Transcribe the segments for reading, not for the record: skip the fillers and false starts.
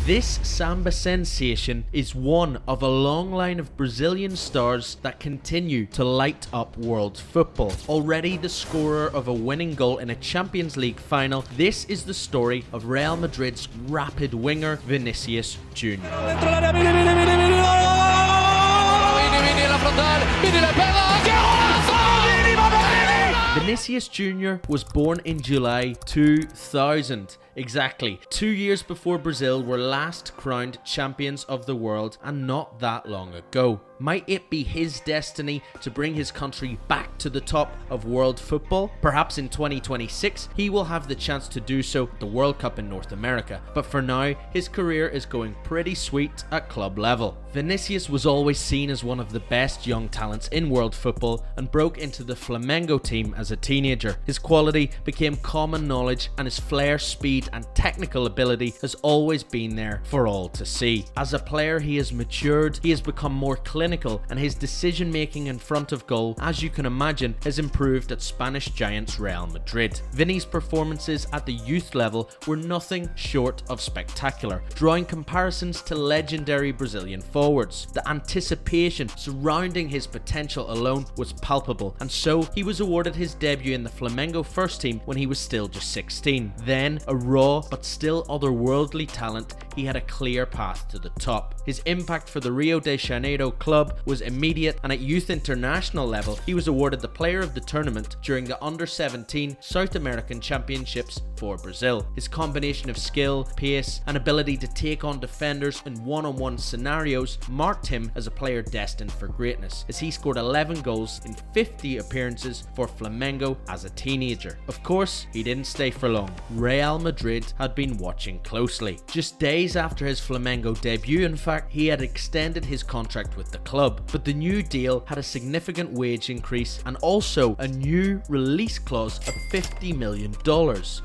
This Samba sensation is one of a long line of Brazilian stars that continue to light up world football. Already the scorer of a winning goal in a Champions League final, this is the story of Real Madrid's rapid winger Vinicius Jr. Vinicius Jr was born in July 2000. Exactly 2 years before Brazil were last crowned champions of the world, and not that long ago. Might it be his destiny to bring his country back to the top of world football? Perhaps in 2026 he will have the chance to do so at the World Cup in North America, but for now his career is going pretty sweet at club level. Vinicius was always seen as one of the best young talents in world football and broke into the Flamengo team as a teenager. His quality became common knowledge, and his flair, speed and technical ability has always been there for all to see. As a player he has matured, he has become more clinical, and his decision making in front of goal, as you can imagine, has improved at Spanish giants Real Madrid. Vinny's performances at the youth level were nothing short of spectacular, drawing comparisons to legendary Brazilian forwards. The anticipation surrounding his potential alone was palpable, and so he was awarded his debut in the Flamengo first team when he was still just 16. Then, a raw but still otherworldly talent, he had a clear path to the top. His impact for the Rio de Janeiro club was immediate, and at youth international level he was awarded the player of the tournament during the under-17 South American Championships for Brazil. His combination of skill, pace and ability to take on defenders in one-on-one scenarios marked him as a player destined for greatness, as he scored 11 goals in 50 appearances for Flamengo as a teenager. Of course, he didn't stay for long. Real Madrid had been watching closely. Just days after his Flamengo debut, in fact, he had extended his contract with the club, but the new deal had a significant wage increase and also a new release clause of $50 million.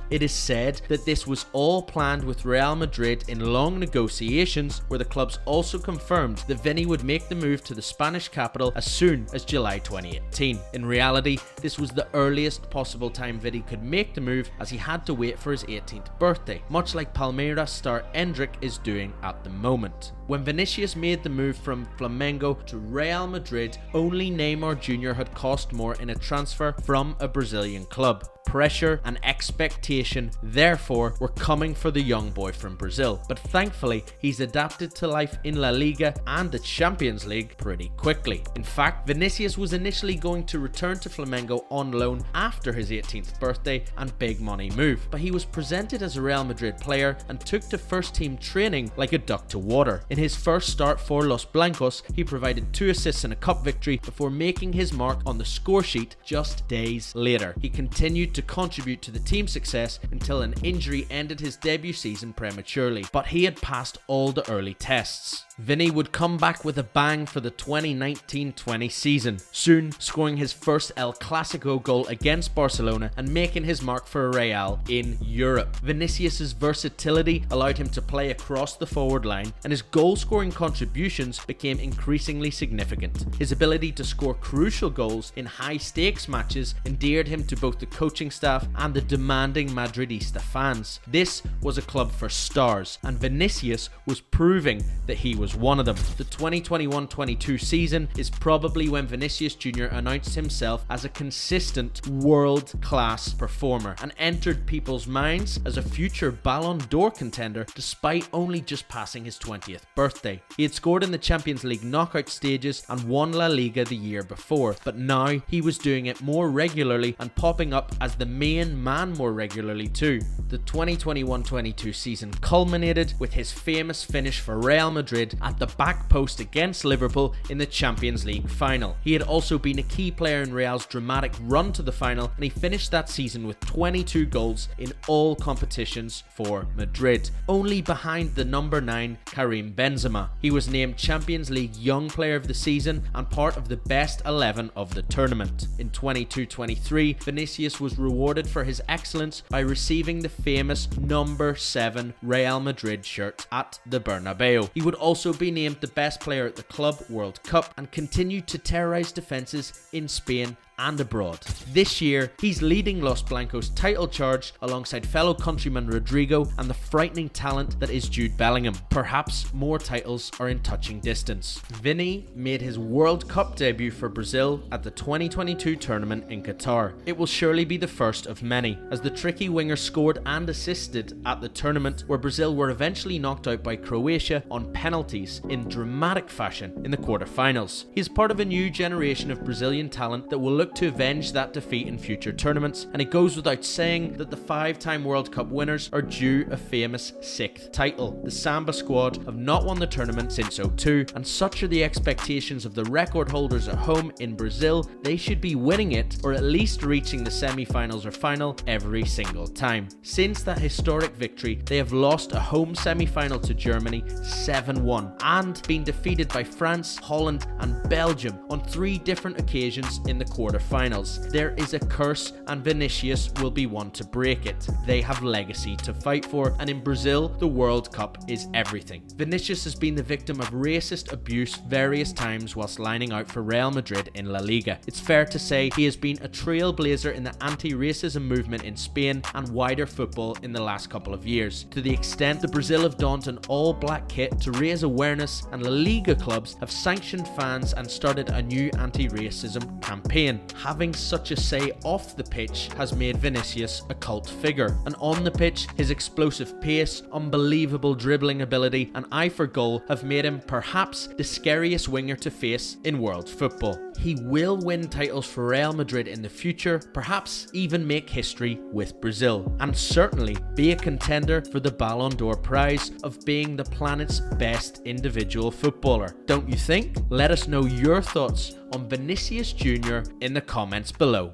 It is said that this was all planned with Real Madrid in long negotiations, where the clubs also confirmed that Vinny would make the move to the Spanish capital as soon as July 2018. In reality, this was the earliest possible time Vinny could make the move, as he had to wait for his 18th birthday, much like Palmeiras star Endrick is doing at the moment. When Vinicius made the move from Flamengo to Real Madrid, only Neymar Jr had cost more in a transfer from a Brazilian club. Pressure and expectation, therefore, were coming for the young boy from Brazil, but thankfully he's adapted to life in La Liga and the Champions League pretty quickly. In fact, Vinicius was initially going to return to Flamengo on loan after his 18th birthday and big money move, but he was presented as a Real Madrid player and took to first team training like a duck to water. In his first start for Los Blancos, he provided 2 assists in a cup victory before making his mark on the score sheet just days later. He continued to contribute to the team's success until an injury ended his debut season prematurely, but he had passed all the early tests. Vinny would come back with a bang for the 2019-20 season, soon scoring his first El Clasico goal against Barcelona and making his mark for Real in Europe. Vinicius's versatility allowed him to play across the forward line, and his goal-scoring contributions became increasingly significant. His ability to score crucial goals in high-stakes matches endeared him to both the coaching staff and the demanding Madridista fans. This was a club for stars, and Vinicius was proving that he was one of them. The 2021-22 season is probably when Vinicius Jr announced himself as a consistent world-class performer and entered people's minds as a future Ballon d'Or contender despite only just passing his 20th birthday. He had scored in the Champions League knockout stages and won La Liga the year before, but now he was doing it more regularly and popping up as the main man more regularly too. The 2021-22 season culminated with his famous finish for Real Madrid at the back post against Liverpool in the Champions League final. He had also been a key player in Real's dramatic run to the final, and he finished that season with 22 goals in all competitions for Madrid, only behind the number 9 Karim Benzema. He was named Champions League Young Player of the Season and part of the best 11 of the tournament. In 22-23, Vinicius was rewarded for his excellence by receiving the famous number 7 Real Madrid shirt at the Bernabeu. He would also be named the best player at the Club World Cup and continued to terrorize defenses in Spain and abroad. This year, he's leading Los Blancos' title charge alongside fellow countryman Rodrigo and the frightening talent that is Jude Bellingham. Perhaps more titles are in touching distance. Vini made his World Cup debut for Brazil at the 2022 tournament in Qatar. It will surely be the first of many, as the tricky winger scored and assisted at the tournament where Brazil were eventually knocked out by Croatia on penalties in dramatic fashion in the quarterfinals. He is part of a new generation of Brazilian talent that will look to avenge that defeat in future tournaments, and it goes without saying that the 5-time World Cup winners are due a famous 6th title. The Samba squad have not won the tournament since '02, and such are the expectations of the record holders at home in Brazil. They should be winning it, or at least reaching the semi-finals or final every single time. Since that historic victory, they have lost a home semi-final to Germany 7-1 and been defeated by France, Holland and Belgium on 3 different occasions in the quarterfinals. There is a curse, and Vinicius will be one to break it. They have legacy to fight for, and in Brazil, the World Cup is everything. Vinicius has been the victim of racist abuse various times whilst lining out for Real Madrid in La Liga. It's fair to say he has been a trailblazer in the anti-racism movement in Spain and wider football in the last couple of years, to the extent that Brazil have donned an all-black kit to raise awareness, and La Liga clubs have sanctioned fans and started a new anti-racism campaign. Having such a say off the pitch has made Vinicius a cult figure, and on the pitch, his explosive pace, unbelievable dribbling ability and eye for goal have made him perhaps the scariest winger to face in world football. He will win titles for Real Madrid in the future, perhaps even make history with Brazil, and certainly be a contender for the Ballon d'Or prize of being the planet's best individual footballer. Don't you think? Let us know your thoughts on Vinicius Jr. in the comments below.